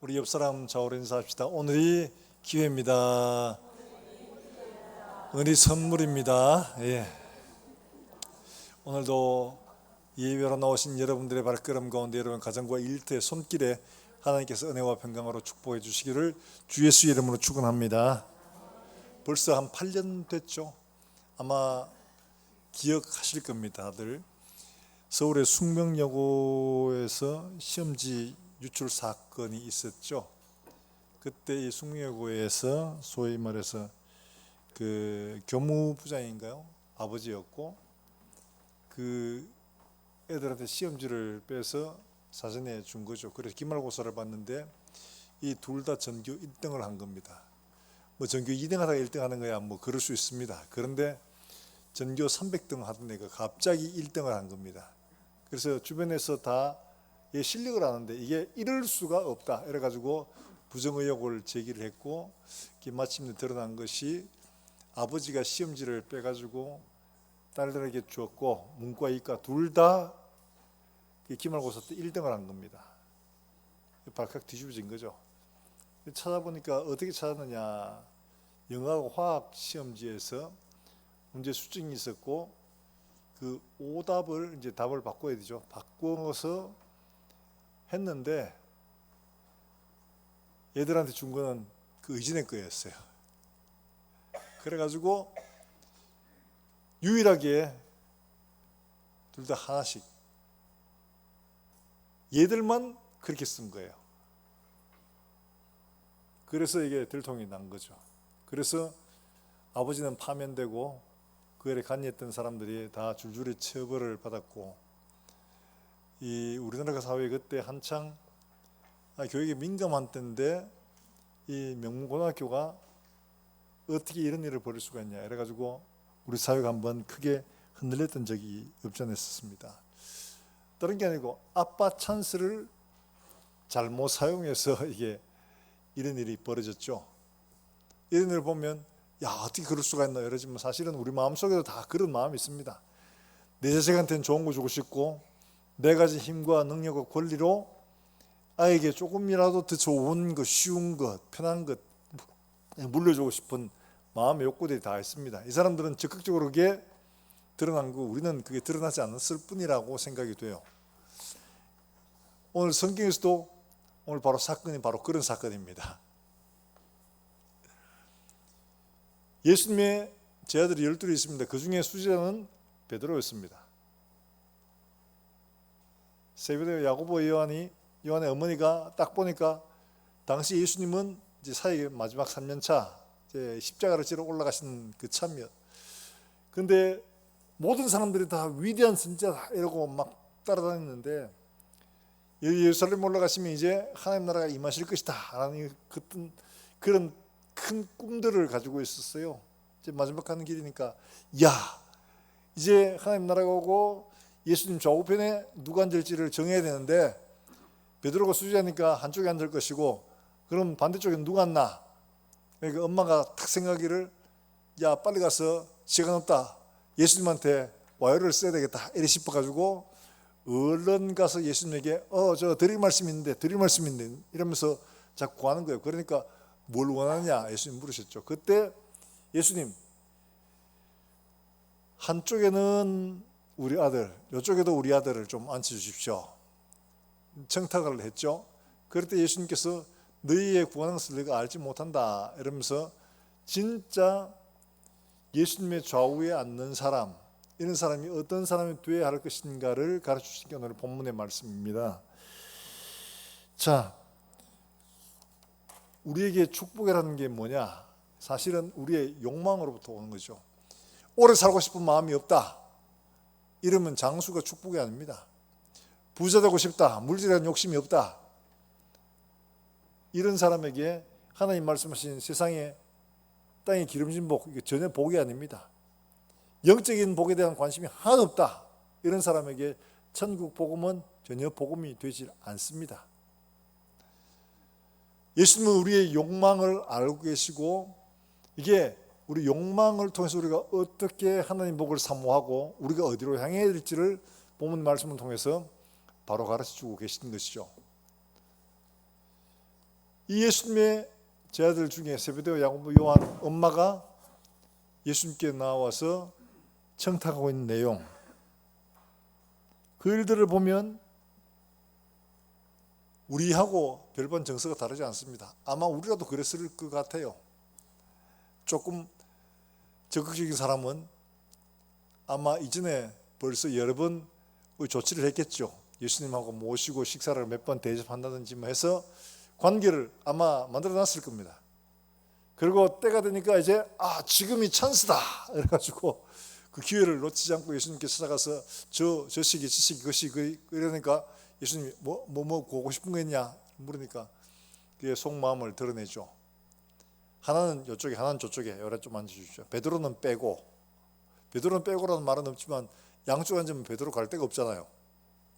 우리 옆 사람 좌우로 인사합시다. 오늘이 기회입니다. 오늘이 선물입니다. 예. 오늘도 예배로 나오신 여러분들의 발걸음 가운데 여러분 가정과 일터의 손길에 하나님께서 은혜와 평강으로 축복해 주시기를 주 예수 이름으로 축원합니다. 벌써 한 8년 됐죠. 아마 기억하실 겁니다. 다들 서울의 숙명여고에서 시험지 유출 사건이 있었죠. 그때 이 숙명여고에서 소위 말해서 그 교무부장인가요? 아버지였고 그 애들한테 시험지를 빼서 사전에 준 거죠. 그래서 기말고사를 봤는데 이 둘 다 전교 1등을 한 겁니다. 뭐 전교 2등 하다가 1등 하는 거야 뭐 그럴 수 있습니다. 그런데 전교 300등 하던 애가 갑자기 1등을 한 겁니다. 그래서 주변에서 다 실력을 아는데 이게 이럴 수가 없다 이래가지고 부정의혹을 제기를 했고 마침내 드러난 것이 아버지가 시험지를 빼가지고 딸들에게 주었고 문과 이과 둘 다 기말고사 때 1등을 한 겁니다. 발칵 뒤집어진 거죠. 찾아보니까 어떻게 찾았느냐, 영어하고 화학 시험지에서 문제 수정이 있었고 그 오답을 이제 답을 바꿔야 되죠. 바꿔서 했는데 얘들한테 준 거는 그 의진의 거였어요. 그래가지고 유일하게 둘 다 하나씩 얘들만 그렇게 쓴 거예요. 그래서 이게 들통이 난 거죠. 그래서 아버지는 파면되고 그 애를 관여했던 사람들이 다 줄줄이 처벌을 받았고 이 우리나라 사회 그때 한창 교육이 민감한 때인데 이 명문고등학교가 어떻게 이런 일을 벌일 수가 있냐 이래가지고 우리 사회가 한번 크게 흔들렸던 적이 없지 않아 있었습니다. 다른 게 아니고 아빠 찬스를 잘못 사용해서 이게 이런 일이 벌어졌죠. 이런 일을 보면 야 어떻게 그럴 수가 있나 이러지만 사실은 우리 마음속에도 다 그런 마음이 있습니다. 내 자식한테는 좋은 거 주고 싶고 내 가진 힘과 능력과 권리로 아이에게 조금이라도 더 좋은 것, 쉬운 것, 편한 것 물려주고 싶은 마음의 욕구들이 다 있습니다. 이 사람들은 적극적으로 그게 드러난 거 우리는 그게 드러나지 않았을 뿐이라고 생각이 돼요. 오늘 성경에서도 오늘 바로 사건이 바로 그런 사건입니다. 예수님의 제자들이 12이 있습니다. 그 중에 수제자는 베드로였습니다. 세베대의 야고보 요한의 어머니가 딱 보니까 당시 예수님은 이제 사역의 마지막 3년차 이제 십자가를 지러 올라가신 그 참이었. 근데 모든 사람들이 다 위대한 선지자다 이러고 막 따라다녔는데 예루살렘 올라가시면 이제 하나님 나라가 임하실 것이다 라는 그런 큰 꿈들을 가지고 있었어요. 이제 마지막 가는 길이니까 야 이제 하나님 나라가 오고 예수님 좌우편에 누가 앉을지를 정해야 되는데 베드로가 수지하니까 한쪽에 앉을 것이고 그럼 반대쪽에 누가 앉나? 그러니까 엄마가 탁 생각하기를 야 빨리 가서 시간 없다 예수님한테 와요를 써야 되겠다 이래 싶어가지고 얼른 가서 예수님에게 저 드릴 말씀이 있는데 이러면서 자꾸 구하는 거예요. 그러니까 뭘 원하느냐 예수님 물으셨죠. 그때 예수님 한쪽에는 우리 아들 이쪽에도 우리 아들을 좀 앉혀주십시오 청탁을 했죠. 그럴 때 예수님께서 너희의 구하는 것을 내가 알지 못한다 이러면서 진짜 예수님의 좌우에 앉는 사람 이런 사람이 어떤 사람이 되어야 할 것인가를 가르쳐주신 게 오늘 본문의 말씀입니다. 자, 우리에게 축복이라는 게 뭐냐? 사실은 우리의 욕망으로부터 오는 거죠. 오래 살고 싶은 마음이 없다 이러면 장수가 축복이 아닙니다. 부자 되고 싶다 물질이라는 욕심이 없다 이런 사람에게 하나님 말씀하신 세상에 땅에 기름진 복 이게 전혀 복이 아닙니다. 영적인 복에 대한 관심이 하나도 없다 이런 사람에게 천국 복음은 전혀 복음이 되지 않습니다. 예수님은 우리의 욕망을 알고 계시고 이게 우리 욕망을 통해서 우리가 어떻게 하나님 복을 사모하고 우리가 어디로 향해야 될지를 본문 말씀을 통해서 바로 가르쳐주고 계신 것이죠. 이 예수님의 제자들 중에 세베대와 야고보, 요한 엄마가 예수님께 나와서 청탁하고 있는 내용, 그 일들을 보면 우리하고 별반 정서가 다르지 않습니다. 아마 우리라도 그랬을 것 같아요. 조금 적극적인 사람은 아마 이전에 벌써 여러 번 조치를 했겠죠. 예수님하고 모시고 식사를 몇 번 대접한다든지 뭐 해서 관계를 아마 만들어놨을 겁니다. 그리고 때가 되니까 이제 지금이 찬스다 그래가지고 그 기회를 놓치지 않고 예수님께 찾아가서 저 시기 그것이 이러니까 예수님이 뭐 보고 싶은 거 있냐 물으니까 그의 속마음을 드러내죠. 하나는 이쪽에 하나는 저쪽에 여러 좀 앉아주십시오. 베드로는 빼고라는 말은 없지만 양쪽 앉으면 베드로 갈 데가 없잖아요.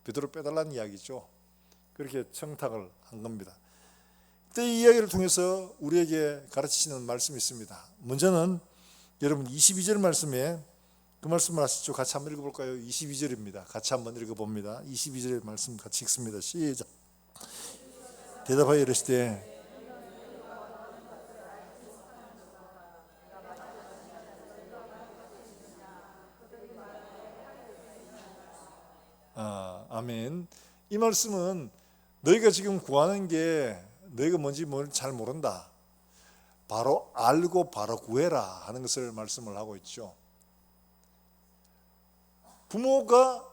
베드로 빼달라는 이야기죠. 그렇게 청탁을 한 겁니다. 그때 이 이야기를 통해서 우리에게 가르치시는 말씀이 있습니다. 먼저는 여러분 22절 말씀에 그 말씀을 아시죠? 같이 한번 읽어볼까요? 22절입니다. 같이 한번 읽어봅니다. 22절의 말씀 같이 읽습니다. 시작. 대답하여 이르시되 아멘. 이 말씀은 너희가 지금 구하는 게 너희가 뭔지 잘 모른다. 바로 알고 바로 구해라 하는 것을 말씀을 하고 있죠. 부모가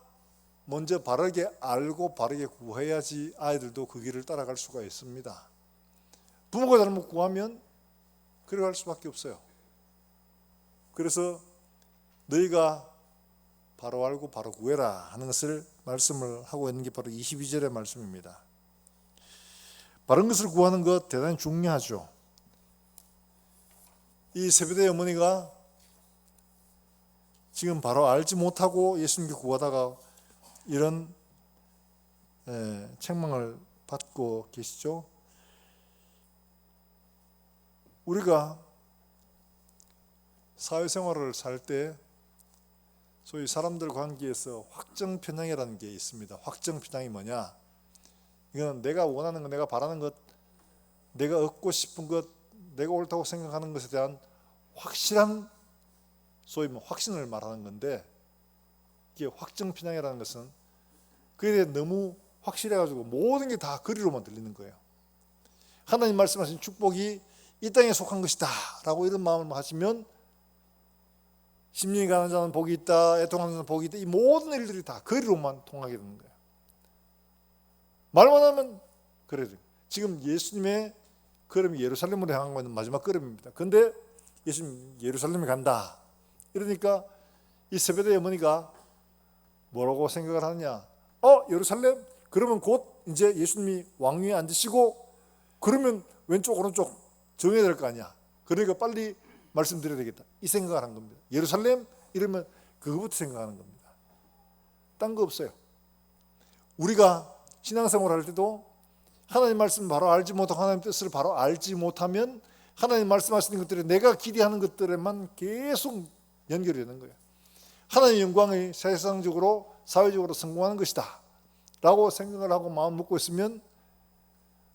먼저 바르게 알고 바르게 구해야지 아이들도 그 길을 따라갈 수가 있습니다. 부모가 잘못 구하면 그래갈 수밖에 없어요. 그래서 너희가 바로 알고 바로 구해라 하는 것을 말씀을 하고 있는 게 바로 22절의 말씀입니다. 바른 것을 구하는 것 대단히 중요하죠. 이 세베대의 어머니가 지금 바로 알지 못하고 예수님께 구하다가 이런 책망을 받고 계시죠. 우리가 사회생활을 살 때 소위 사람들 관계에서 확정편향이라는 게 있습니다. 확정편향이 뭐냐? 이건 내가 원하는 것, 내가 바라는 것, 내가 얻고 싶은 것, 내가 옳다고 생각하는 것에 대한 확실한 소위 확신을 말하는 건데, 이게 확정편향이라는 것은 그에 대해 너무 확실해가지고 모든 게 다 그리로만 들리는 거예요. 하나님 말씀하신 축복이 이 땅에 속한 것이다 라고 이런 마음을 하시면 심령이 가는 자는 복이 있다, 애통하는 자는 복이 있다, 이 모든 일들이 다 그리로만 통하게 되는 거예요. 말만 하면 그래요. 지금 예수님의 걸음이 예루살렘으로 향한 것은 마지막 걸음입니다. 그런데 예수님 예루살렘에 간다 이러니까 이 세베대의 어머니가 뭐라고 생각을 하느냐? 예루살렘? 그러면 곧 이제 예수님이 왕위에 앉으시고 그러면 왼쪽 오른쪽 정해야 될 거 아니야. 그러니까 빨리 말씀드려야 되겠다. 이 생각을 한 겁니다. 예루살렘? 이러면 그거부터 생각하는 겁니다. 딴 거 없어요. 우리가 신앙생활 할 때도 하나님 말씀 바로 알지 못하고 하나님 뜻을 바로 알지 못하면 하나님 말씀하시는 것들이 내가 기대하는 것들에만 계속 연결이 되는 거예요. 하나님의 영광이 세상적으로 사회적으로 성공하는 것이다 라고 생각을 하고 마음 먹고 있으면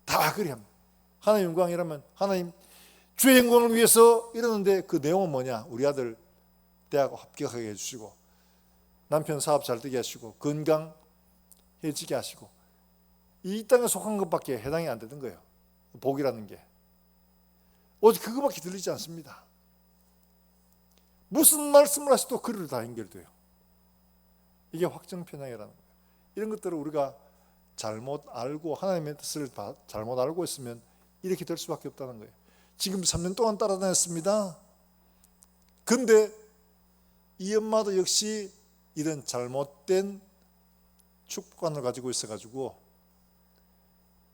다 그리 합니다. 하나님 영광이라면 하나님 주의 영광을 위해서 이러는데 그 내용은 뭐냐? 우리 아들 대학 합격하게 해주시고 남편 사업 잘 되게 하시고 건강해지게 하시고 이 땅에 속한 것밖에 해당이 안 되는 거예요. 복이라는 게 오직 그거밖에 들리지 않습니다. 무슨 말씀을 하셔도 그리로 다 연결돼요. 이게 확정편향이라는 거예요. 이런 것들을 우리가 잘못 알고 하나님의 뜻을 잘못 알고 있으면 이렇게 될 수밖에 없다는 거예요. 지금 3년 동안 따라다녔습니다. 근데 이 엄마도 역시 이런 잘못된 축복관을 가지고 있어가지고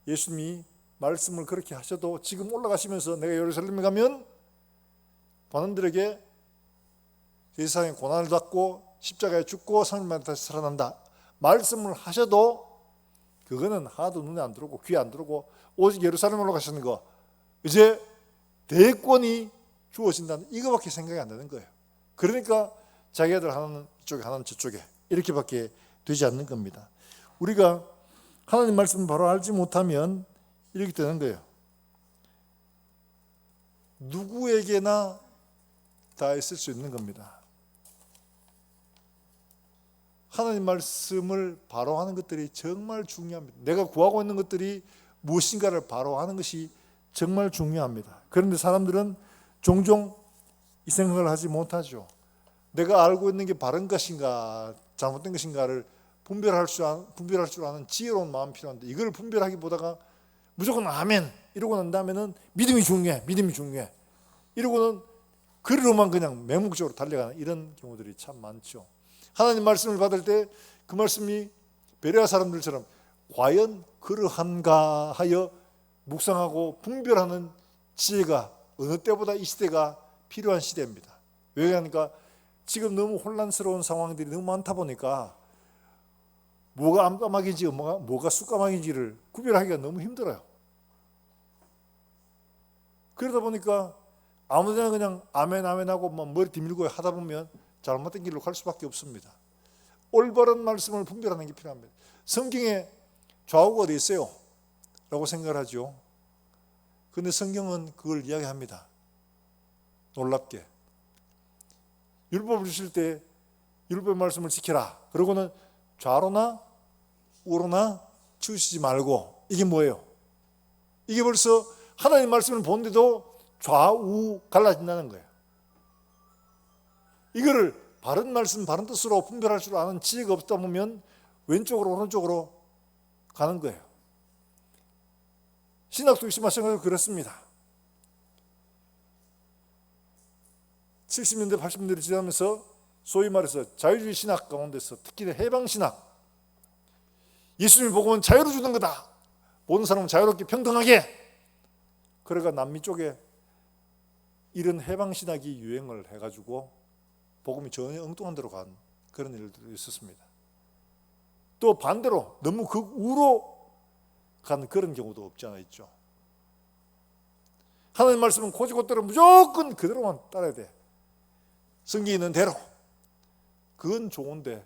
예수님이 말씀을 그렇게 하셔도 지금 올라가시면서 내가 예루살렘에 가면 반원들에게 세상의 고난을 받고 십자가에 죽고 3일 만에 다시 살아난다 말씀을 하셔도 그거는 하나도 눈에 안 들어오고 귀에 안 들어오고 오직 예루살렘으로 가시는 거 이제 대권이 주어진다는 이거밖에 생각이 안 되는 거예요. 그러니까 자기들 하나는 이쪽에 하나는 저쪽에 이렇게밖에 되지 않는 겁니다. 우리가 하나님 말씀을 바로 알지 못하면 이렇게 되는 거예요. 누구에게나 다 있을 수 있는 겁니다. 하나님 말씀을 바로 하는 것들이 정말 중요합니다. 내가 구하고 있는 것들이 무엇인가를 바로 하는 것이 정말 중요합니다. 그런데 사람들은 종종 이 생각을 하지 못하죠. 내가 알고 있는 게 바른 것인가 잘못된 것인가를 분별할 줄 아는 지혜로운 마음이 필요한데, 이걸 분별하기보다가 무조건 아멘 이러고 난 다음에는 믿음이 중요해 이러고는 그리로만 그냥 맹목적으로 달려가는 이런 경우들이 참 많죠. 하나님 말씀을 받을 때 그 말씀이 베레아 사람들처럼 과연 그러한가 하여 묵상하고 분별하는 지혜가 어느 때보다 이 시대가 필요한 시대입니다. 왜 그러니까 지금 너무 혼란스러운 상황들이 너무 많다 보니까 뭐가 암까마귀인지 뭐가 쑥까마귀인지를 구별하기가 너무 힘들어요. 그러다 보니까 아무데나 그냥 아멘 하고 머리 뒤밀고 하다 보면 잘못된 길로 갈 수밖에 없습니다. 올바른 말씀을 분별하는 게 필요합니다. 성경에 좌우가 어디 있어요? 라고 생각을 하죠. 그런데 성경은 그걸 이야기합니다. 놀랍게 율법을 주실 때 율법 말씀을 지켜라. 그러고는 좌로나 우로나 치우치지 말고, 이게 뭐예요? 이게 벌써 하나님 말씀을 보는데도 좌우 갈라진다는 거예요. 이거를 바른 말씀 바른 뜻으로 분별할 줄 아는 지혜가 없다 보면 왼쪽으로 오른쪽으로 가는 거예요. 신학도 역시 마찬가지로 그렇습니다. 70년대 80년대를 지나면서 소위 말해서 자유주의 신학 가운데서 특히 해방신학, 예수님이 복음은 자유로 주는 거다, 모든 사람은 자유롭게 평등하게, 그래가 남미 쪽에 이런 해방신학이 유행을 해가지고 복음이 전혀 엉뚱한 데로 간 그런 일들도 있었습니다. 또 반대로 너무 극우로 간 그런 경우도 없지 않아 있죠. 하나님 말씀은 고지고대로 무조건 그대로만 따라야 돼. 성경에 있는 대로. 그건 좋은데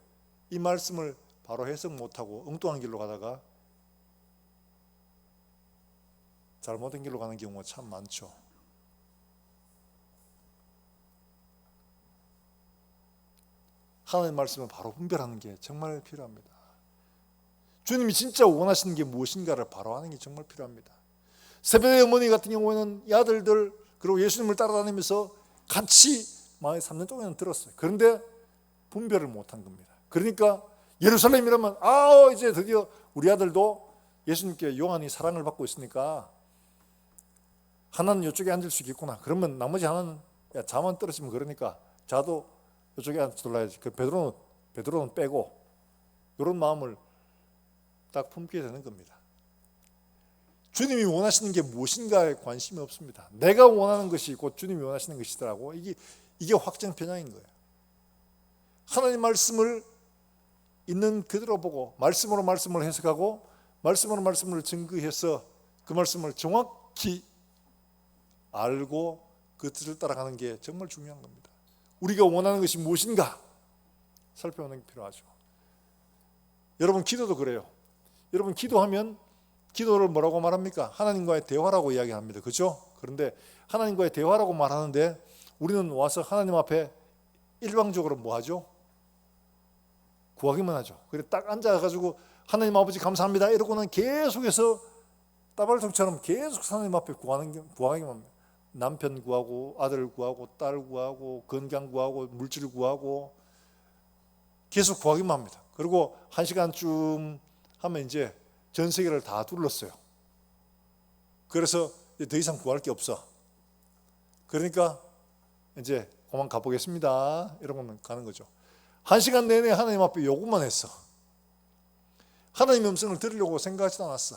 이 말씀을 바로 해석 못하고 엉뚱한 길로 가다가 잘못된 길로 가는 경우가 참 많죠. 하나님의 말씀을 바로 분별하는 게 정말 필요합니다. 주님이 진짜 원하시는 게 무엇인가를 바로 하는 게 정말 필요합니다. 세베대의 어머니 같은 경우에는 이 아들들 그리고 예수님을 따라다니면서 같이 마음에 3년 동안은 들었어요. 그런데 분별을 못한 겁니다. 그러니까 예루살렘이라면 이제 드디어 우리 아들도 예수님께 요한이 사랑을 받고 있으니까 하나는 이쪽에 앉을 수 있겠구나. 그러면 나머지 하나는 자만 떨어지면 그러니까 자도 이쪽에 앉아둘러야지. 그 베드로는 빼고, 이런 마음을 딱 품게 되는 겁니다. 주님이 원하시는 게 무엇인가에 관심이 없습니다. 내가 원하는 것이 곧 주님이 원하시는 것이더라고. 이게 확정 편향인 거예요. 하나님 말씀을 있는 그대로 보고 말씀으로 말씀을 해석하고 말씀으로 말씀을 증거해서 그 말씀을 정확히 알고 그 뜻을 따라가는 게 정말 중요한 겁니다. 우리가 원하는 것이 무엇인가 살펴보는 게 필요하죠. 여러분 기도도 그래요. 여러분 기도하면 기도를 뭐라고 말합니까? 하나님과의 대화라고 이야기합니다. 그렇죠? 그런데 하나님과의 대화라고 말하는데 우리는 와서 하나님 앞에 일방적으로 뭐 하죠? 구하기만 하죠. 그래 딱 앉아가지고 하나님 아버지 감사합니다 이러고는 계속해서 따발통처럼 계속 하나님 앞에 구하기만 합니다. 남편 구하고 아들 구하고 딸 구하고 건강 구하고 물질 구하고 계속 구하기만 합니다. 그리고 1시간쯤 하면 이제 전 세계를 다 둘렀어요. 그래서 더 이상 구할 게 없어. 그러니까 이제 그만 가보겠습니다 이러고는 가는 거죠. 1시간 내내 하나님 앞에 요구만 했어. 하나님의 음성을 들으려고 생각하지도 않았어.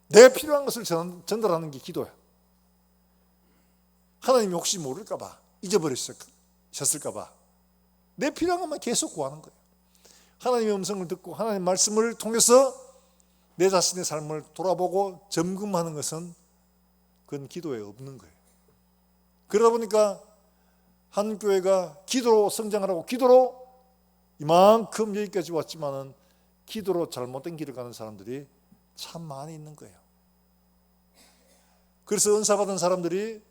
내가 필요한 것을 전달하는 게 기도야. 하나님이 혹시 모를까 봐, 잊어버리셨을까 봐 내 필요한 것만 계속 구하는 거예요. 하나님의 음성을 듣고 하나님의 말씀을 통해서 내 자신의 삶을 돌아보고 점검하는 것은 그건 기도에 없는 거예요. 그러다 보니까 한 교회가 기도로 성장하라고 기도로 이만큼 여기까지 왔지만은 기도로 잘못된 길을 가는 사람들이 참 많이 있는 거예요. 그래서 은사 받은 사람들이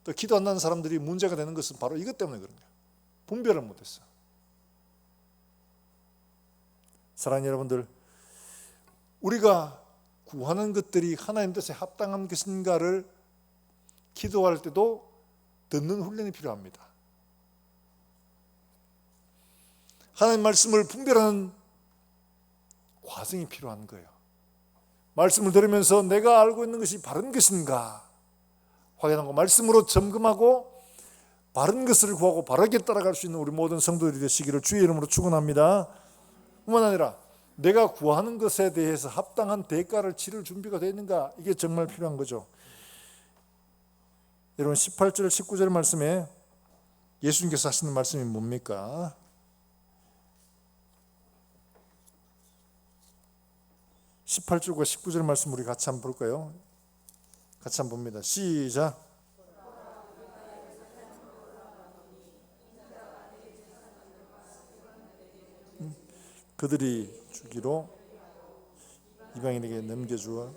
또 기도 안 나는 사람들이 문제가 되는 것은 바로 이것 때문에 그런 거예요. 분별을 못했어. 사랑하는 여러분들, 우리가 구하는 것들이 하나님 뜻에 합당한 것인가를 기도할 때도 듣는 훈련이 필요합니다. 하나님 말씀을 분별하는 과정이 필요한 거예요. 말씀을 들으면서 내가 알고 있는 것이 바른 것인가 확인하고 말씀으로 점검하고 바른 것을 구하고 바르게 따라갈 수 있는 우리 모든 성도들이 되시기를 주의 이름으로 축원합니다. 뿐만 아니라 내가 구하는 것에 대해서 합당한 대가를 치를 준비가 되어 있는가, 이게 정말 필요한 거죠. 여러분 18절 19절 말씀에 예수님께서 하시는 말씀이 뭡니까? 18절과 19절 말씀 우리 같이 한번 볼까요? 같이 한번 봅니다. 시작. 그들이 주기로 이방인에게 넘겨주어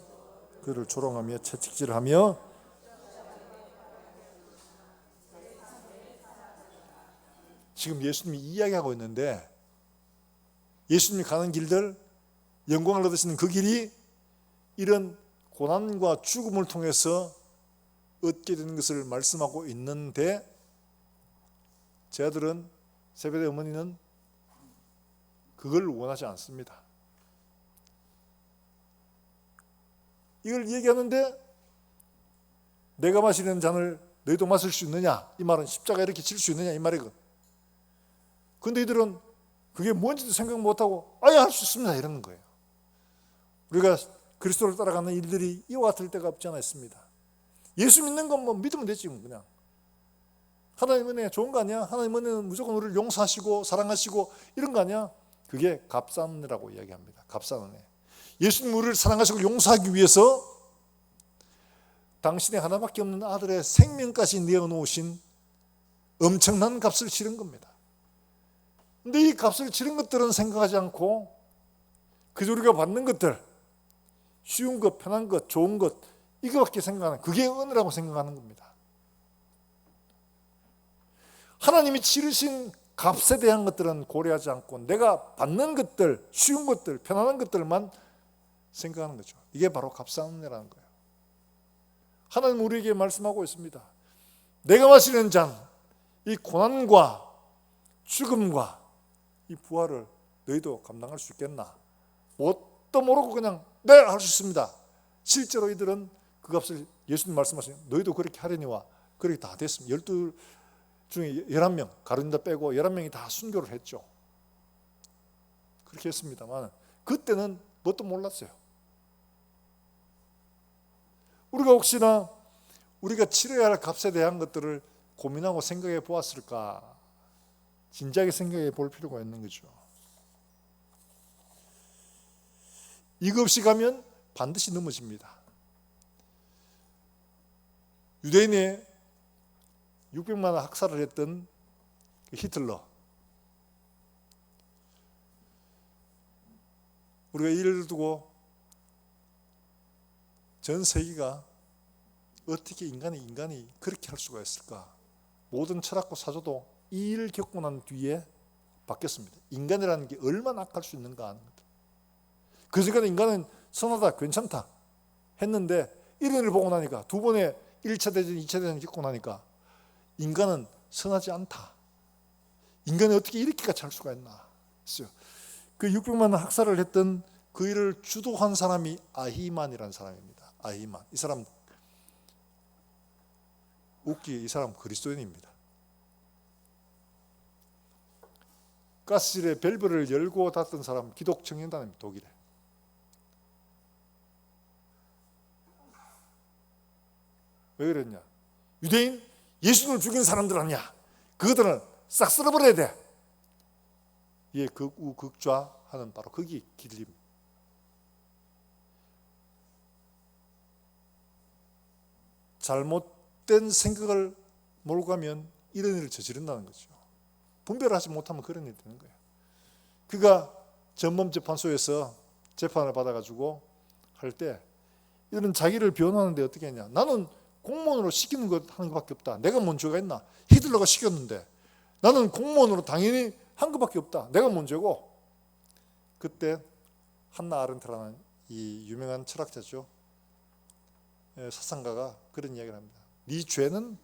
그를 조롱하며 채찍질하며 지금 예수님이 이야기하고 있는데 예수님이 가는 길들, 영광을 얻으시는 그 길이 이런 고난과 죽음을 통해서 얻게 되는 것을 말씀하고 있는데 제 아들은 세베대 어머니는 그걸 원하지 않습니다. 이걸 얘기하는데 내가 마시는 잔을 너희도 마실 수 있느냐? 이 말은 십자가 이렇게 질 수 있느냐? 이 말이거든. 근데 이들은 그게 뭔지도 생각 못하고 아예 할 수 있습니다 이러는 거예요. 우리가 그리스도를 따라가는 일들이 이와 같을 때가 없지 않아 있습니다. 예수 믿는 건 뭐 믿으면 되지 그냥. 하나님 은혜 좋은 거 아니야? 하나님 은혜는 무조건 우리를 용서하시고 사랑하시고 이런 거 아니야? 그게 값싼 은혜라고 이야기합니다. 값싼 은혜. 예수님 우리를 사랑하시고 용서하기 위해서 당신의 하나밖에 없는 아들의 생명까지 내어놓으신 엄청난 값을 치른 겁니다. 근데 이 값을 치른 것들은 생각하지 않고 그저 우리가 받는 것들, 쉬운 것, 편한 것, 좋은 것, 이거밖에 생각하는, 그게 은혜라고 생각하는 겁니다. 하나님이 치르신 값에 대한 것들은 고려하지 않고 내가 받는 것들, 쉬운 것들, 편안한 것들만 생각하는 거죠. 이게 바로 값싼 은혜라는 거예요. 하나님 우리에게 말씀하고 있습니다. 내가 마시는 잔, 이 고난과 죽음과 이 부활을 너희도 감당할 수 있겠나? 뭣도 모르고 그냥 네, 할 수 있습니다. 실제로 이들은 그 값을 예수님 말씀하신 너희도 그렇게 하려니와 그렇게 다 됐습니다. 12 중에 11명, 가룟유다 빼고 11명이 다 순교를 했죠. 그렇게 했습니다만 그때는 뭣도 몰랐어요. 우리가 혹시나 우리가 치러야 할 값에 대한 것들을 고민하고 생각해 보았을까? 진지하게 생각해 볼 필요가 있는 거죠. 이거 없이 가면 반드시 넘어집니다. 유대인의 600만 학살을 했던 히틀러, 우리가 이를 두고 전 세계가 어떻게 인간이 그렇게 할 수가 있을까? 모든 철학과 사조도 이 일을 겪고 난 뒤에 바뀌었습니다. 인간이라는 게 얼마나 악할 수 있는가 하는 것. 그 순간에 인간은 선하다, 괜찮다 했는데 이런 일을 보고 나니까 두 번의 1차 대전, 2차 대전 겪고 나니까 인간은 선하지 않다. 인간이 어떻게 이렇게까지 할 수가 있나 했어요. 그 600만 학살을 했던 그 일을 주도한 사람이 아히만이라는 사람입니다. 아히만. 이 사람 웃기게 이 사람 그리스도인입니다. 가스실에 밸브를 열고 닫던 사람 기독청년단입니다. 독일에. 왜 그랬냐? 유대인 예수님을 죽인 사람들 아니야. 그것들은 싹 쓸어버려야 돼. 이게 극우 극좌 하는 바로 거기 길림. 잘못된 생각을 몰고 가면 이런 일을 저지른다는 거죠. 분별하지 못하면 그런 일이 되는 거예요. 그가 전범재판소에서 재판을 받아가지고 할 때 이들은 자기를 변호하는데 어떻게 했냐? 나는 공무원으로 시키는 것 하는 것밖에 없다. 내가 뭔 죄가 있나? 히틀러가 시켰는데 나는 공무원으로 당연히 한 것밖에 없다. 내가 뭔 죄고? 그때 한나 아렌트라는 이 유명한 철학자죠, 사상가가 그런 이야기를 합니다. 네 죄는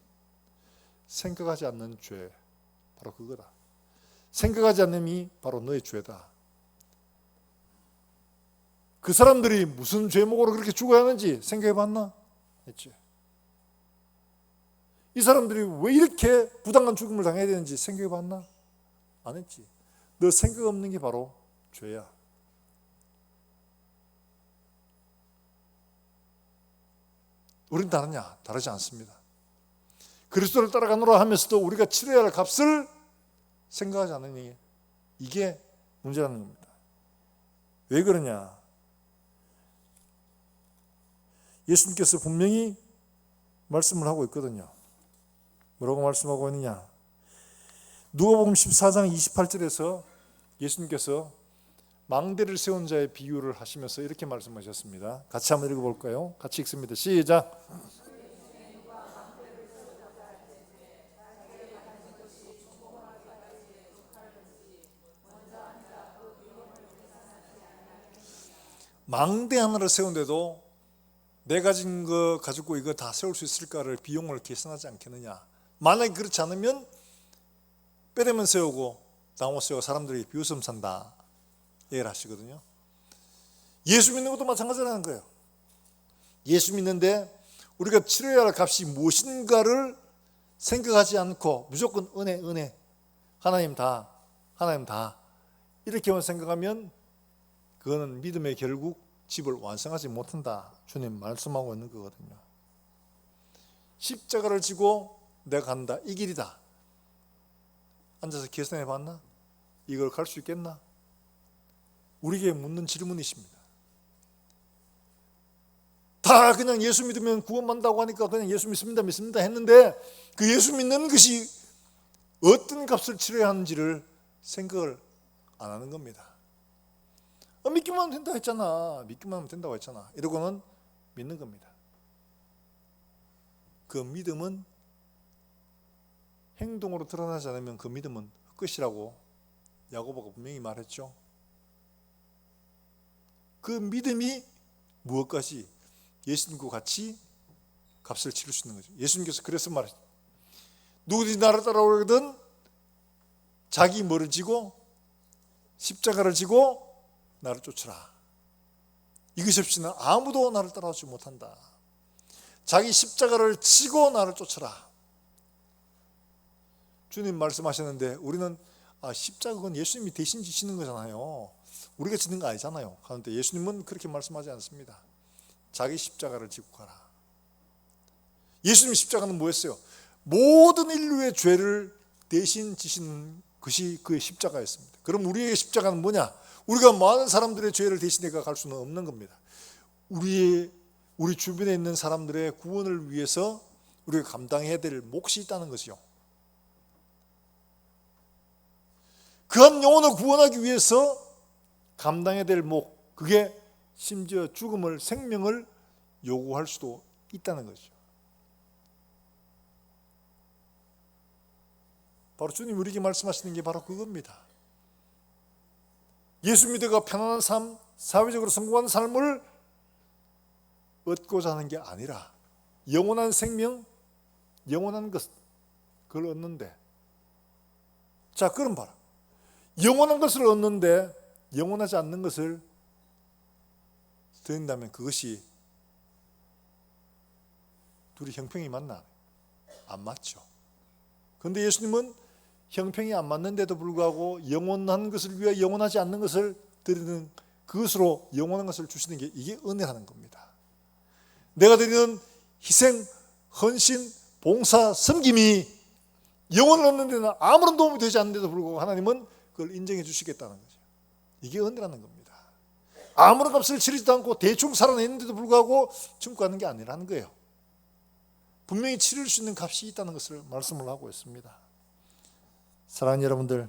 생각하지 않는 죄, 바로 그거다. 생각하지 않음이 바로 너의 죄다. 그 사람들이 무슨 죄목으로 그렇게 죽어야 하는지 생각해 봤나? 했지. 이 사람들이 왜 이렇게 부당한 죽음을 당해야 되는지 생각해 봤나? 안 했지. 너 생각 없는 게 바로 죄야. 우린 다르냐? 다르지 않습니다. 그리스도를 따라가노라 하면서도 우리가 치러야 할 값을 생각하지 않으니 이게 문제라는 겁니다. 왜 그러냐? 예수님께서 분명히 말씀을 하고 있거든요. 뭐라고 말씀하고 있느냐? 누가복음 14장 28절에서 예수님께서 망대를 세운 자의 비유를 하시면서 이렇게 말씀하셨습니다. 같이 한번 읽어볼까요? 같이 읽습니다. 시작. 망대 하나를 세운데도 내 가진 거 가지고 이거 다 세울 수 있을까를 비용을 계산하지 않겠느냐. 만약에 그렇지 않으면 빼려면 세우고 나못 세우고 사람들이 비웃음 산다 얘기를 하시거든요. 예수 믿는 것도 마찬가지라는 거예요. 예수 믿는데 우리가 치러야 할 값이 무엇인가를 생각하지 않고 무조건 은혜 하나님 다 이렇게만 생각하면 그거는 믿음의 결국 집을 완성하지 못한다. 주님 말씀하고 있는 거거든요. 십자가를 지고 내가 간다. 이 길이다. 앉아서 계산해 봤나? 이걸 갈 수 있겠나? 우리에게 묻는 질문이십니다. 다 그냥 예수 믿으면 구원받는다고 하니까 그냥 예수 믿습니다 했는데 그 예수 믿는 것이 어떤 값을 치러야 하는지를 생각을 안 하는 겁니다. 믿기만 하면 된다고 했잖아. 믿기만 하면 된다고 했잖아. 이러고는 믿는 겁니다. 그 믿음은 행동으로 드러나지 않으면 그 믿음은 헛것이라고 야고보가 분명히 말했죠. 그 믿음이 무엇까지 예수님과 같이 값을 치를 수 있는 거죠. 예수님께서 그래서 말했죠. 누구든지 나를 따라오거든 자기 뭐를 지고 십자가를 지고 나를 쫓으라. 이것이 없이는 아무도 나를 따라오지 못한다. 자기 십자가를 지고 나를 쫓으라. 주님 말씀하셨는데 우리는 십자가는 예수님이 대신 지시는 거잖아요. 우리가 지는 거 아니잖아요. 그런데 예수님은 그렇게 말씀하지 않습니다. 자기 십자가를 지고 가라. 예수님 십자가는 뭐였어요? 모든 인류의 죄를 대신 지시는 것이 그의 십자가였습니다. 그럼 우리의 십자가는 뭐냐? 우리가 많은 사람들의 죄를 대신해 갈 수는 없는 겁니다. 우리 주변에 있는 사람들의 구원을 위해서 우리가 감당해야 될 몫이 있다는 것이요. 그 한 영혼을 구원하기 위해서 감당해야 될 몫, 그게 심지어 죽음을, 생명을 요구할 수도 있다는 것이죠. 바로 주님 우리에게 말씀하시는 게 바로 그겁니다. 예수 믿어가 편안한 삶, 사회적으로 성공하는 삶을 얻고자 하는 게 아니라 영원한 생명, 영원한 것, 그걸 얻는데, 자 그럼 봐라. 영원한 것을 얻는데 영원하지 않는 것을 드린다면 그것이 둘이 형평이 맞나? 안 맞죠. 그런데 예수님은 형평이 안 맞는데도 불구하고 영원한 것을 위해 영원하지 않는 것을 드리는 그것으로 영원한 것을 주시는 게 이게 은혜라는 겁니다. 내가 드리는 희생, 헌신, 봉사, 섬김이 영원을 얻는 데는 아무런 도움이 되지 않는데도 불구하고 하나님은 그걸 인정해 주시겠다는 거죠. 이게 은혜라는 겁니다. 아무런 값을 치르지도 않고 대충 살아내는데도 불구하고 증거하는 게 아니라는 거예요. 분명히 치를 수 있는 값이 있다는 것을 말씀을 하고 있습니다. 사랑하는 여러분들,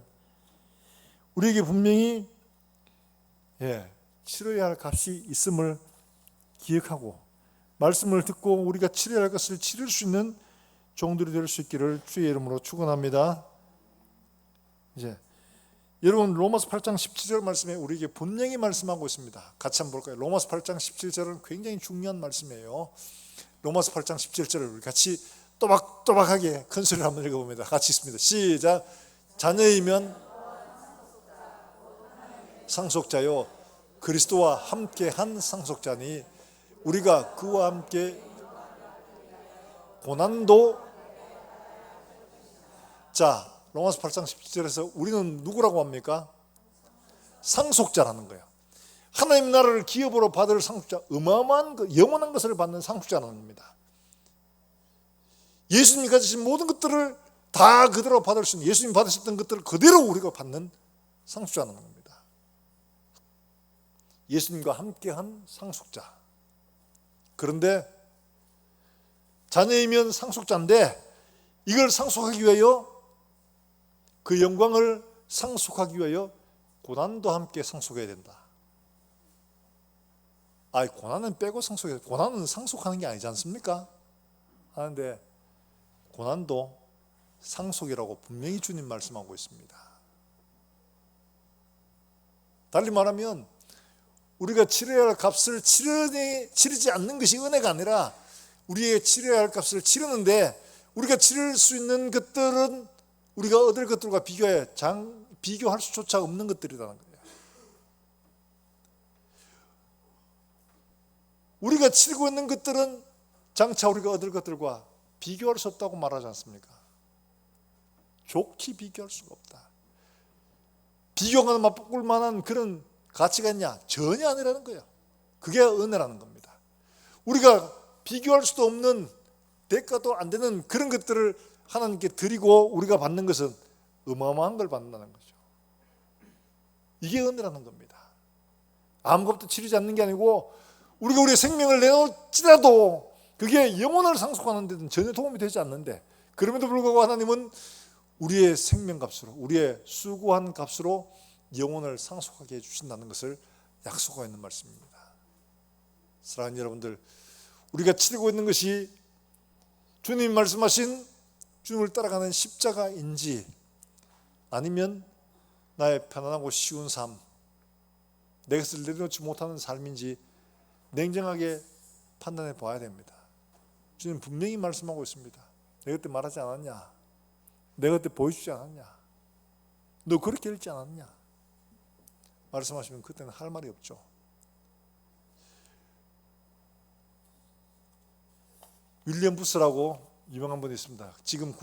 우리에게 분명히 치러야 할 값이 있음을 기억하고 말씀을 듣고 우리가 치러야 할 것을 치를 수 있는 종들이 될 수 있기를 주의 이름으로 축원합니다. 이제 여러분 로마서 8장 17절 말씀에 우리에게 분명히 말씀하고 있습니다. 같이 한번 볼까요? 로마서 8장 17절은 굉장히 중요한 말씀이에요. 로마서 8장 17절을 우리 같이 또박또박하게 큰 소리를 한번 읽어봅니다. 같이 있습니다. 시작. 자녀이면 상속자요 그리스도와 함께한 상속자니 우리가 그와 함께 고난도. 자, 로마서 8장 17절에서 우리는 누구라고 합니까? 상속자라는 거예요. 하나님 나라를 기업으로 받을 상속자, 어마어마한 영원한 것을 받는 상속자라는 겁니다. 예수님이 가지신 모든 것들을 다 그대로 받을 수 있는, 예수님이 받으셨던 것들을 그대로 우리가 받는 상속자라는 겁니다. 예수님과 함께한 상속자. 그런데 자녀이면 상속자인데 이걸 상속하기 위하여, 그 영광을 상속하기 위하여 고난도 함께 상속해야 된다. 고난은 빼고 상속해야 돼. 고난은 상속하는 게 아니지 않습니까? 하는데 고난도 상속이라고 분명히 주님 말씀하고 있습니다. 달리 말하면 우리가 치러야 할 값을 치르지 않는 것이 은혜가 아니라 우리의 치러야 할 값을 치르는데 우리가 치를 수 있는 것들은 우리가 얻을 것들과 비교할 수조차 없는 것들이라는 거예요. 우리가 치르고 있는 것들은 장차 우리가 얻을 것들과 비교할 수 없다고 말하지 않습니까? 좋게 비교할 수가 없다. 비교가 맛볼 만한 그런 가치가 있냐? 전혀 아니라는 거예요. 그게 은혜라는 겁니다. 우리가 비교할 수도 없는, 대가도 안 되는 그런 것들을 하나님께 드리고 우리가 받는 것은 어마어마한 걸 받는다는 거죠. 이게 은혜라는 겁니다. 아무것도 치르지 않는 게 아니고 우리가 우리의 생명을 내놓을지라도 그게 영혼을 상속하는 데는 전혀 도움이 되지 않는데, 그럼에도 불구하고 하나님은 우리의 생명값으로, 우리의 수고한 값으로 영혼을 상속하게 해주신다는 것을 약속하고 있는 말씀입니다. 사랑하는 여러분들, 우리가 치르고 있는 것이 주님이 말씀하신 주님을 따라가는 십자가인지 아니면 나의 편안하고 쉬운 삶, 내 것을 내려놓지 못하는 삶인지 냉정하게 판단해 봐야 됩니다. 주님 분명히 말씀하고 있습니다. 내가 그때 말하지 않았냐? 내가 그때 보여주지 않았냐? 너 그렇게 읽지 않았냐? 말씀하시면 그때는 할 말이 없죠. 윌리엄 부스라고 유명한 분이 있습니다. 지금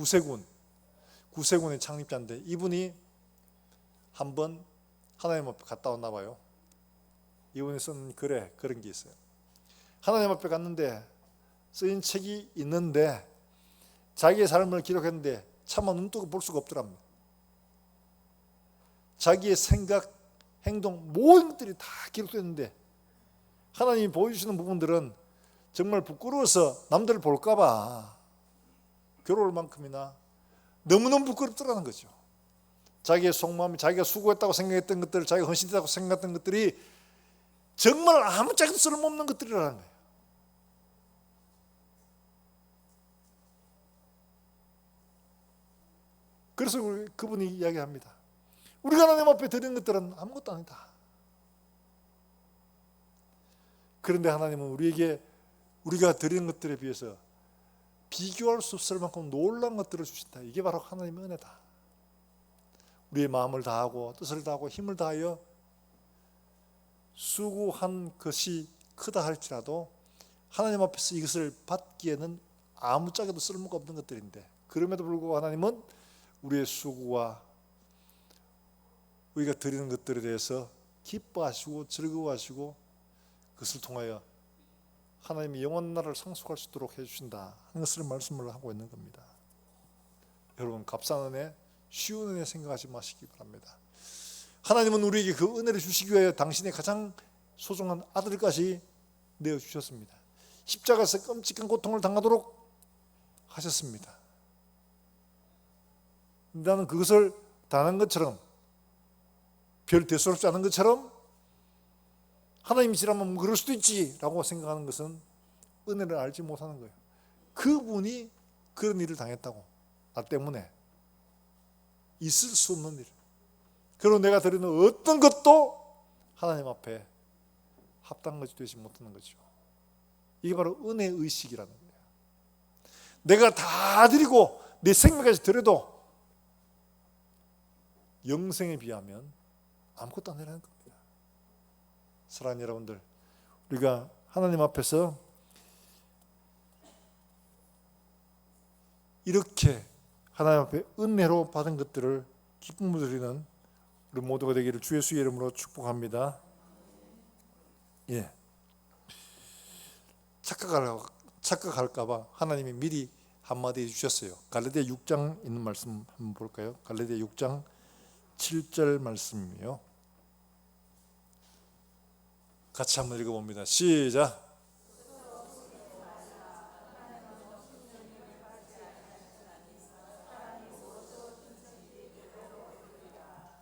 구세군의 창립자인데 이분이 한번 하나님 앞에 갔다 왔나 봐요. 이분이 쓴 그런 게 있어요. 하나님 앞에 갔는데 쓰인 책이 있는데 자기의 삶을 기록했는데 차마 눈 뜨고 볼 수가 없더랍니다. 자기의 생각, 행동, 모든 것들이 다 기록됐는데 하나님이 보여주시는 부분들은 정말 부끄러워서 남들 볼까 봐 괴로울 만큼이나 너무너무 부끄럽더라는 거죠. 자기의 속마음이, 자기가 수고했다고 생각했던 것들, 자기가 헌신했다고 생각했던 것들이 정말 아무짝에도 쓸모없는 것들이라는 거예요. 그래서 그분이 이야기합니다. 우리가 하나님 앞에 드리는 것들은 아무것도 아니다. 그런데 하나님은 우리에게 우리가 드리는 것들에 비해서 비교할 수 없을 만큼 놀라운 것들을 주신다. 이게 바로 하나님의 은혜다. 우리의 마음을 다하고 뜻을 다하고 힘을 다하여 수고한 것이 크다 할지라도 하나님 앞에서 이것을 받기에는 아무짝에도 쓸모가 없는 것들인데, 그럼에도 불구하고 하나님은 우리의 수고와 우리가 드리는 것들에 대해서 기뻐하시고 즐거워하시고 그것을 통하여 하나님의 영원 나라를 상속할 수 있도록 해주신다 하는 것을 말씀을 하고 있는 겁니다. 여러분, 값싼 은혜, 쉬운 은혜 생각하지 마시기 바랍니다. 하나님은 우리에게 그 은혜를 주시기 위하여 당신의 가장 소중한 아들까지 내어주셨습니다. 십자가에서 끔찍한 고통을 당하도록 하셨습니다. 나는 그것을 당한 것처럼, 별 대수롭지 않은 것처럼 하나님이시라면 그럴 수도 있지라고 생각하는 것은 은혜를 알지 못하는 거예요. 그분이 그런 일을 당했다고. 나 때문에. 있을 수 없는 일. 그리고 내가 드리는 어떤 것도 하나님 앞에 합당한 것이 되지 못하는 거죠. 이게 바로 은혜의식이라는 거예요. 내가 다 드리고 내 생명까지 드려도 영생에 비하면 아무것도 안 되는 겁니다. 사랑하는 여러분들, 우리가 하나님 앞에서 이렇게 하나님 앞에 은혜로 받은 것들을 기쁨을 드리는 우리 모두가 되기를 주 예수의 이름으로 축복합니다. 예. 착각할까 봐 하나님이 미리 한마디 해주셨어요. 갈라디아 6장 있는 말씀 한번 볼까요? 갈라디아 6장 7절 말씀이에요. 같이 한번 읽어봅니다. 시작.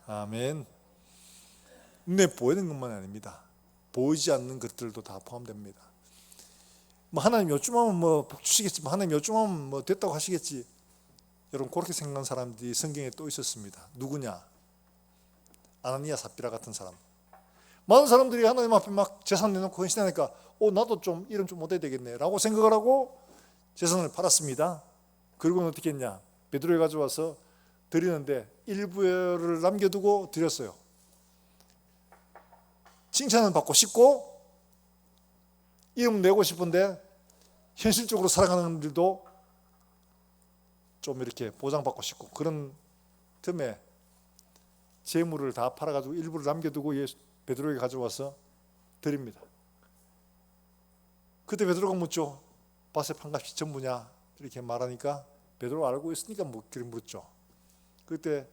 아멘. 눈에 보이는 것만 아닙니다. 보이지 않는 것들도 다 포함됩니다. 뭐 하나님 요즘하면 뭐 복 주시겠지, 하나님 요즘하면 뭐 됐다고 하시겠지. 여러분 그렇게 생각하는 사람들이 성경에 또 있었습니다. 누구냐? 아나니아 삽비라 같은 사람. 많은 사람들이 하나님 앞에 막 재산 내놓고 헌신하니까 나도 좀 이런 좀 못해야 되겠네 라고 생각을 하고 재산을 팔았습니다. 그리고는 어떻게 했냐? 베드로에 가져와서 드리는데 일부를 남겨두고 드렸어요. 칭찬은 받고 싶고 이름 내고 싶은데 현실적으로 살아가는 분들도 좀 이렇게 보장받고 싶고 그런 틈에 재물을 다 팔아가지고 일부를 남겨두고 베드로에게 가져와서 드립니다. 그때 베드로가 묻죠. 밭의 판값이 전부냐? 이렇게 말하니까 베드로가 알고 있으니까 그렇게 묻죠. 그때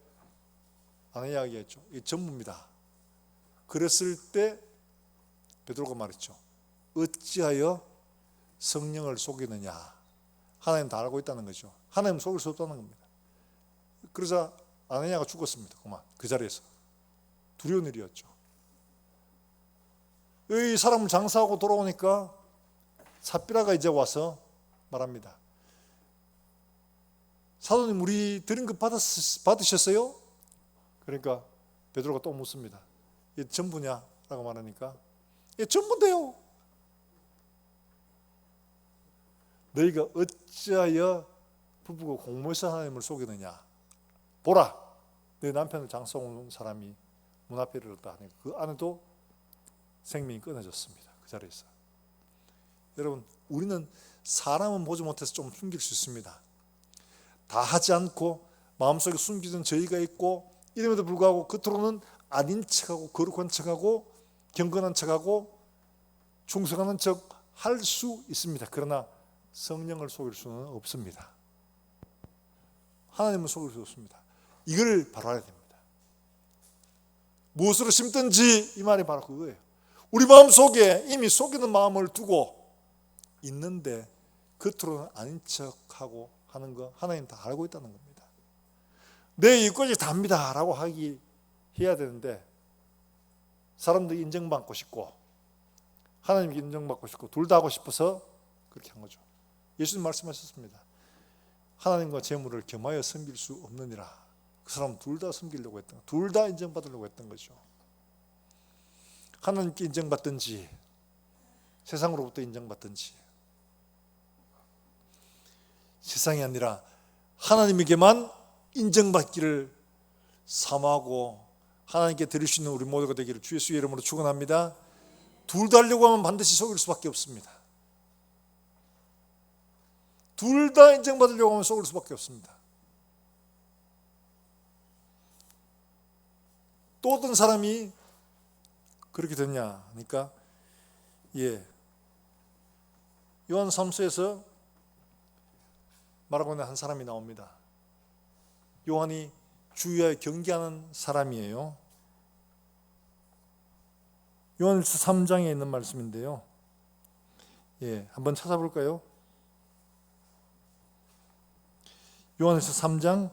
아나니아가 얘기했죠. 이게 전부입니다. 그랬을 때 베드로가 말했죠. 어찌하여 성령을 속이느냐. 하나님 다 알고 있다는 거죠. 하나님 속일 수 없다는 겁니다. 그러자 아나니아가 죽었습니다. 그만 그 자리에서. 두려운 일이었죠. 이 사람을 장사하고 돌아오니까 삽비라가 이제 와서 말합니다. 사도님 우리 드린 것 받으셨어요? 그러니까 베드로가 또 묻습니다. 이게 전부냐? 라고 말하니까 예, 전부인데요. 너희가 어찌하여 부부가 공모해서 하나님을 속이느냐. 보라, 내 남편을 장사온 사람이 문 앞에 이르렀다 하니까 그 안에도 생명이 끊어졌습니다. 그 자리에서. 여러분, 우리는 사람은 보지 못해서 좀 숨길 수 있습니다. 다 하지 않고 마음속에 숨기던 저희가 있고 이름에도 불구하고 겉으로는 아닌 척하고 거룩한 척하고 경건한 척하고 충성하는 척 할 수 있습니다. 그러나 성령을 속일 수는 없습니다. 하나님은 속일 수 없습니다. 이걸 바로 알아야 됩니다. 무엇으로 심든지 이 말이 바로 그거예요. 우리 마음속에 이미 속이는 마음을 두고 있는데 겉으로는 아닌 척하고 하는 거 하나님 다 알고 있다는 겁니다. 내 이것이 답니다 라고 해야 되는데 사람들이 인정받고 싶고 하나님께 인정받고 싶고 둘 다 하고 싶어서 그렇게 한 거죠. 예수님 말씀하셨습니다. 하나님과 재물을 겸하여 섬길 수 없느니라. 그 사람은 둘 다 섬기려고 했던 거예요. 둘 다 인정받으려고 했던 거죠. 하나님께 인정받든지 세상으로부터 인정받든지 세상이 아니라 하나님에게만 인정받기를 사모하고 하나님께 드릴 수 있는 우리 모두가 되기를 주 예수의 이름으로 축원합니다. 둘 다 하려고 하면 반드시 속일 수밖에 없습니다. 둘 다 인정받으려고 하면 속을 수밖에 없습니다. 또 어떤 사람이 그렇게 됐냐 하니까 요한 3서에서 말하고 있는 한 사람이 나옵니다. 요한이 주위에 경계하는 사람이에요. 요한일서 3장에 있는 말씀인데요. 한번 찾아볼까요? 요한일서 3장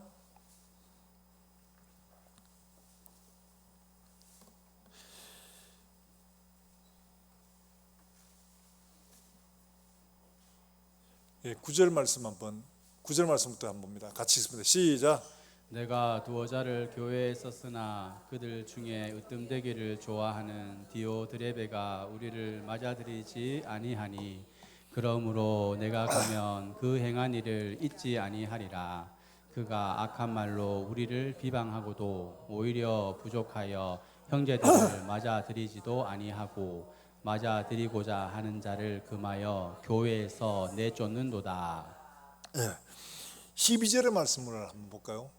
9절 말씀 한번 9절 말씀부터 한번 봅니다. 같이 읽습니다. 시작. 내가 두어 자를 교회에 썼으나 그들 중에 으뜸되기를 좋아하는 디오드레베가 우리를 맞아들이지 아니하니 그러므로 내가 가면 그 행한 일을 잊지 아니하리라. 그가 악한 말로 우리를 비방하고도 오히려 부족하여 형제들을 맞아들이지도 아니하고 맞아들이고자 하는 자를 금하여 교회에서 내쫓는도다. 12절의 말씀을 한번 볼까요?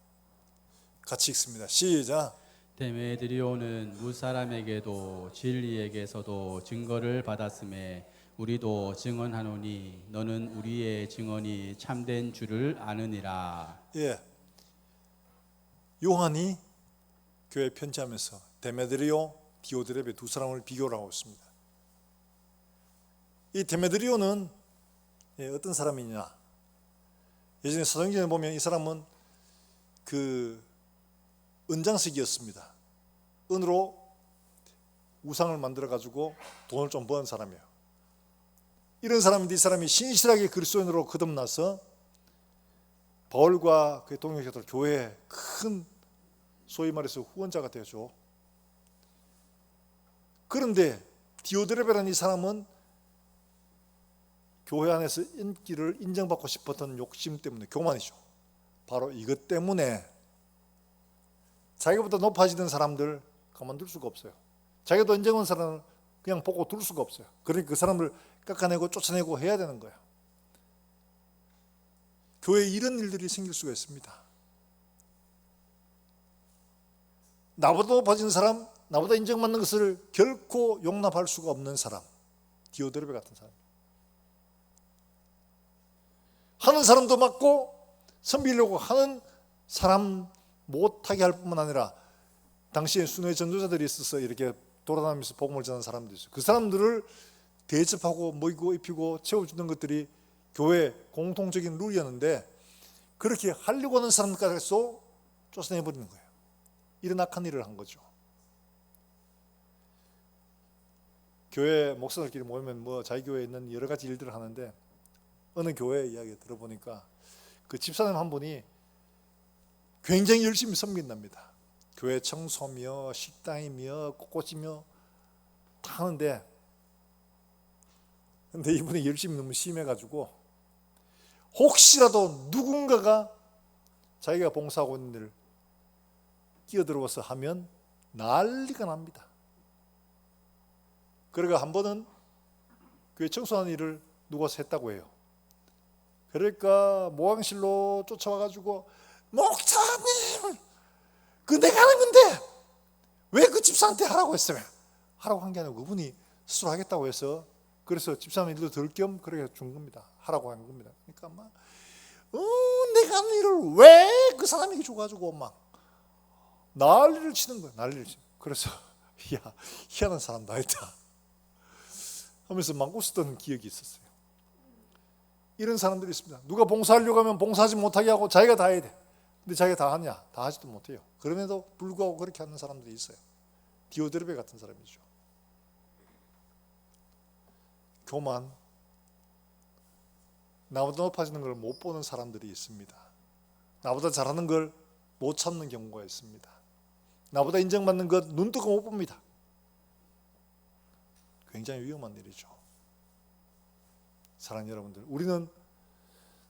같이 읽습니다. 시작. 데메드리오는 무사람에게도 진리에게서도 증거를 받았음에 우리도 증언하노니 너는 우리의 증언이 참된 줄을 아느니라. 요한이 교회 편지하면서 데메드리오, 디오드레베 두 사람을 비교를 하고 있습니다. 이 데메드리오는 어떤 사람이냐? 예전에 사도행전에 보면 이 사람은 그 은장식이었습니다. 은으로 우상을 만들어 가지고 돈을 좀 버는 사람이에요. 이런 사람인데 이 사람이 신실하게 그리스도인으로 거듭나서 바울과 그의 동역자들 교회에 큰 소위 말해서 후원자가 되죠. 그런데 디오드레베라는 이 사람은 교회 안에서 인기를 인정받고 싶었던 욕심 때문에, 교만이죠. 바로 이것 때문에 자기보다 높아지던 사람들 가만둘 수가 없어요. 자기가 더 인정한 사람을 그냥 보고 둘 수가 없어요. 그러니까 그 사람을 깎아내고 쫓아내고 해야 되는 거예요. 교회에 이런 일들이 생길 수가 있습니다. 나보다 높아진 사람, 나보다 인정받는 것을 결코 용납할 수가 없는 사람, 디오드레베 같은 사람. 하는 사람도 맞고 섬기려고 하는 사람 못하게 할 뿐만 아니라 당시에 순회 전도자들이 있어서 이렇게 돌아다니면서 복음을 전하는 사람들이 있어요. 그 사람들을 대접하고 먹이고 입히고 채워주는 것들이 교회의 공통적인 룰이었는데 그렇게 하려고 하는 사람까지도 쫓아내버리는 거예요. 이런 악한 일을 한 거죠. 교회 목사들끼리 모이면 자기 교회에 있는 여러 가지 일들을 하는데 어느 교회 이야기 들어보니까 그 집사님 한 분이 굉장히 열심히 섬긴답니다. 교회 청소며 식당이며 꽃꽂이며 다 하는데 근데 이분이 열심히 너무 심해가지고 혹시라도 누군가가 자기가 봉사하고 있는 일을 끼어들어와서 하면 난리가 납니다. 그러니까 한 번은 교회 청소하는 일을 누가 했다고 해요. 그러니까 모강실로 쫓아와가지고 목사님 그 내가 하는 건데 왜 그 집사한테 하라고 했어요? 하라고 한 게 아니고 그분이 스스로 하겠다고 해서 그래서 집사님 일도 들 겸 그렇게 준 겁니다. 하라고 한 겁니다. 그러니까 막 내가 하는 일을 왜 그 사람에게 줘가지고 막 난리를 치는 거예요. 난리를 치는. 그래서 야 희한한 사람도 아니다 하면서 막 웃었던 기억이 있었어요. 이런 사람들이 있습니다. 누가 봉사하려고 하면 봉사하지 못하게 하고 자기가 다 해야 돼. 근데 자기가 다 하냐? 다 하지도 못해요. 그럼에도 불구하고 그렇게 하는 사람들이 있어요. 디오드레베 같은 사람이죠. 교만, 나보다 높아지는 걸 못 보는 사람들이 있습니다. 나보다 잘하는 걸 못 참는 경우가 있습니다. 나보다 인정받는 것 눈뜨고 못 봅니다. 굉장히 위험한 일이죠. 사랑하는 여러분들, 우리는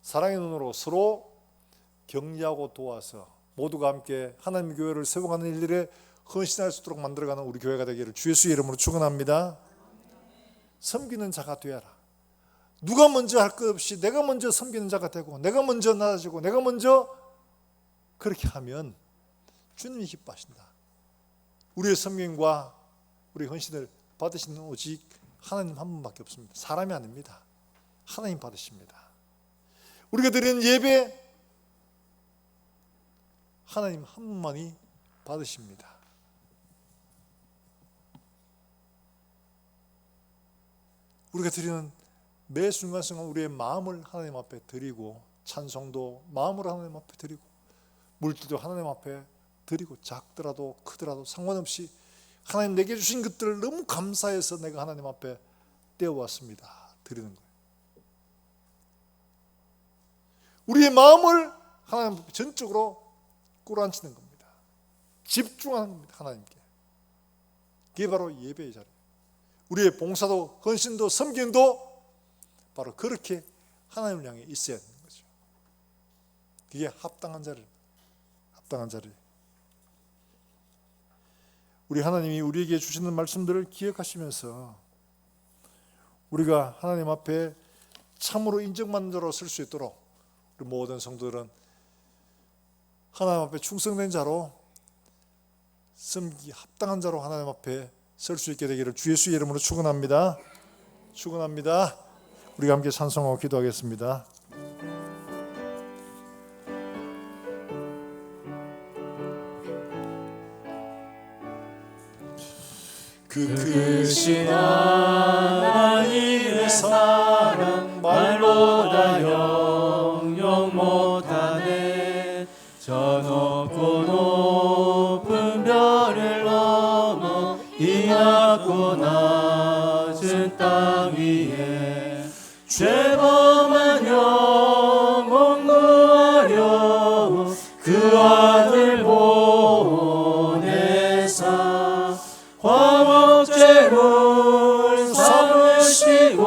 사랑의 눈으로 서로 격려하고 도와서 모두가 함께 하나님의 교회를 세워가는 일들에 헌신할 수 있도록 만들어가는 우리 교회가 되기를 주 예수의 이름으로 축원합니다. 섬기는 자가 되어라. 누가 먼저 할 것 없이 내가 먼저 섬기는 자가 되고 내가 먼저 나아지고 내가 먼저 그렇게 하면 주님이 기뻐하신다. 우리의 섬김과 우리 헌신을 받으시는 오직 하나님 한 분밖에 없습니다. 사람이 아닙니다. 하나님 받으십니다. 우리가 드리는 예배 하나님 한 분만이 받으십니다. 우리가 드리는 매 순간순간 우리의 마음을 하나님 앞에 드리고 찬송도 마음으로 하나님 앞에 드리고 물질도 하나님 앞에 드리고 작더라도 크더라도 상관없이 하나님 내게 주신 것들을 너무 감사해서 내가 하나님 앞에 떼어왔습니다. 드리는 거예요. 우리의 마음을 하나님 앞에 전적으로 꿇어앉히는 겁니다. 집중하는 겁니다. 하나님께. 그게 바로 예배의 자리. 우리의 봉사도 헌신도 섬김도 바로 그렇게 하나님을 향해 있어야 되는 거죠. 그게 합당한 자리. 합당한 자리. 우리 하나님이 우리에게 주시는 말씀들을 기억하시면서 우리가 하나님 앞에 참으로 인정받는 자로 설 수 있도록 우리 모든 성도들은 하나님 앞에 충성된 자로 섬기 합당한 자로 하나님 앞에 설 수 있게 되기를 주 예수의 이름으로 축원합니다. 축원합니다. 우리가 함께 찬송하고 기도하겠습니다. 그 크신 하나님의 사랑 말로 다 영영 못하네. 저 높고 높은 별을 넘어 이 낮고 낮은 땅 위에 죄범한 영혼 구하려 그 아들 보내사 화목제물 삼으시고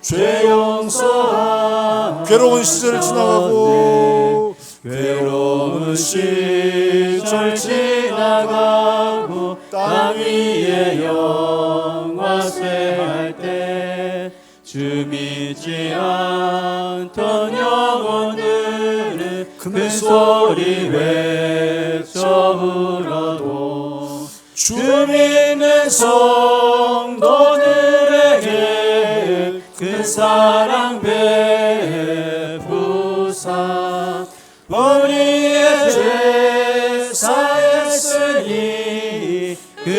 죄 용서하셨네. 괴로운 시절 지나가고 괴로운 시절 지나가고 땅 위에 영화쇠할 때 주 믿지 않던 영혼들은 큰 소리 외쳐 울어도 주 믿는 성도들에게 그 사랑 베푸사 우리의 죄 사했으니 그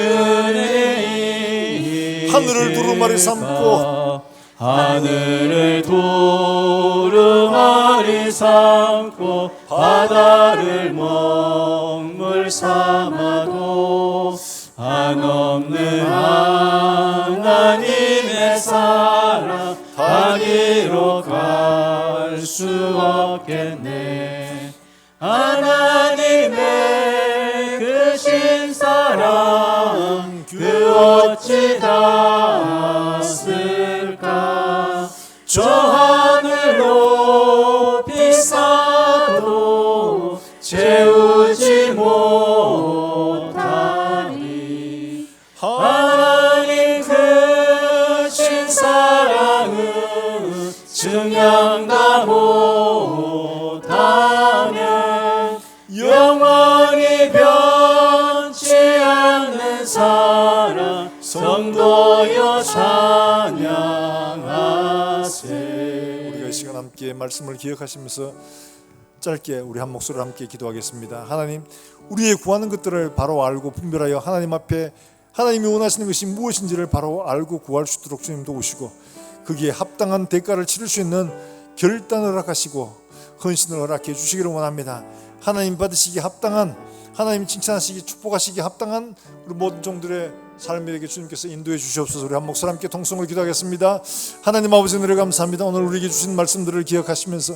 은혜이 하늘을 두루마리 삼고 하늘을 두루마리 삼고 바다를 먹물 삼아도 한없는 하나님의 사랑 다리로 갈 수 없겠네. 하나님의 그 신사랑 그 어찌 닿았을까. 저 하늘 높이 쌓아도 채우지 못하리. 하나님 그 신사랑은 증량 다 못하면 영원히 변치 않는 사랑 성도여 찬양하세. 우리가 이 시간 함께 말씀을 기억하시면서 짧게 우리 한 목소리로 함께 기도하겠습니다. 하나님, 우리의 구하는 것들을 바로 알고 분별하여 하나님 앞에 하나님이 원하시는 것이 무엇인지를 바로 알고 구할 수 있도록 주님 도우시고 거기에 합당한 대가를 치를 수 있는 결단을 허락하시고 헌신을 허락해 주시기를 원합니다. 하나님 받으시기 합당한, 하나님 칭찬하시기 축복하시기 합당한 우리 모든 종들의 삶에게 주님께서 인도해 주시옵소서. 우리 한 목소리 함께 통성을 기도하겠습니다. 하나님 아버지 은혜를 감사합니다. 오늘 우리에게 주신 말씀들을 기억하시면서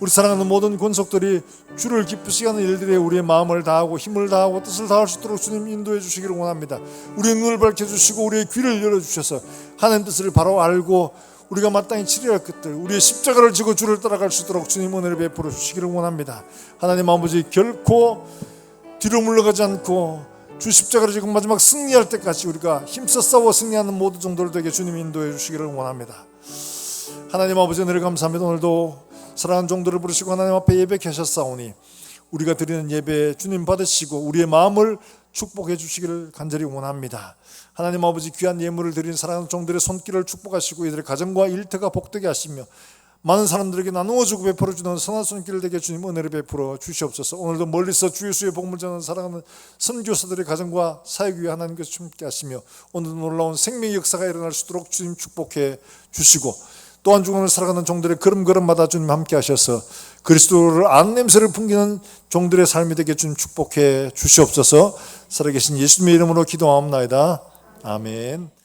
우리 사랑하는 모든 권속들이 주를 기쁘시게 하는 일들에 우리의 마음을 다하고 힘을 다하고 뜻을 다할 수 있도록 주님 인도해 주시기를 원합니다. 우리의 눈을 밝혀주시고 우리의 귀를 열어주셔서 하나님 뜻을 바로 알고 우리가 마땅히 치료할 것들, 우리의 십자가를 지고 주를 따라갈 수 있도록 주님 은혜를 베풀어 주시기를 원합니다. 하나님 아버지, 결코 뒤로 물러가지 않고 주 십자가를 지고 마지막 승리할 때까지 우리가 힘써 싸워 승리하는 모든 종들에게 주님 인도해 주시기를 원합니다. 하나님 아버지 은혜를 감사합니다. 오늘도 사랑하는 종들을 부르시고 하나님 앞에 예배케 하셨사오니 우리가 드리는 예배 주님 받으시고 우리의 마음을 축복해 주시기를 간절히 원합니다. 하나님 아버지, 귀한 예물을 드리는 사랑하는 종들의 손길을 축복하시고 이들의 가정과 일터가 복되게 하시며 많은 사람들에게 나누어주고 베풀어주는 선한 손길을 되게 주님 은혜를 베풀어 주시옵소서. 오늘도 멀리서 주 예수의 복음을 전하는 사랑하는 선교사들의 가정과 사역 위에 하나님께서 함께 하시며 오늘도 놀라운 생명의 역사가 일어날 수 있도록 주님 축복해 주시고 또한 주님을 살아가는 종들의 걸음걸음마다 주님 함께 하셔서 그리스도를 아는 냄새를 풍기는 종들의 삶이 되게 주님 축복해 주시옵소서. 살아계신 예수님의 이름으로 기도하옵나이다. 아멘.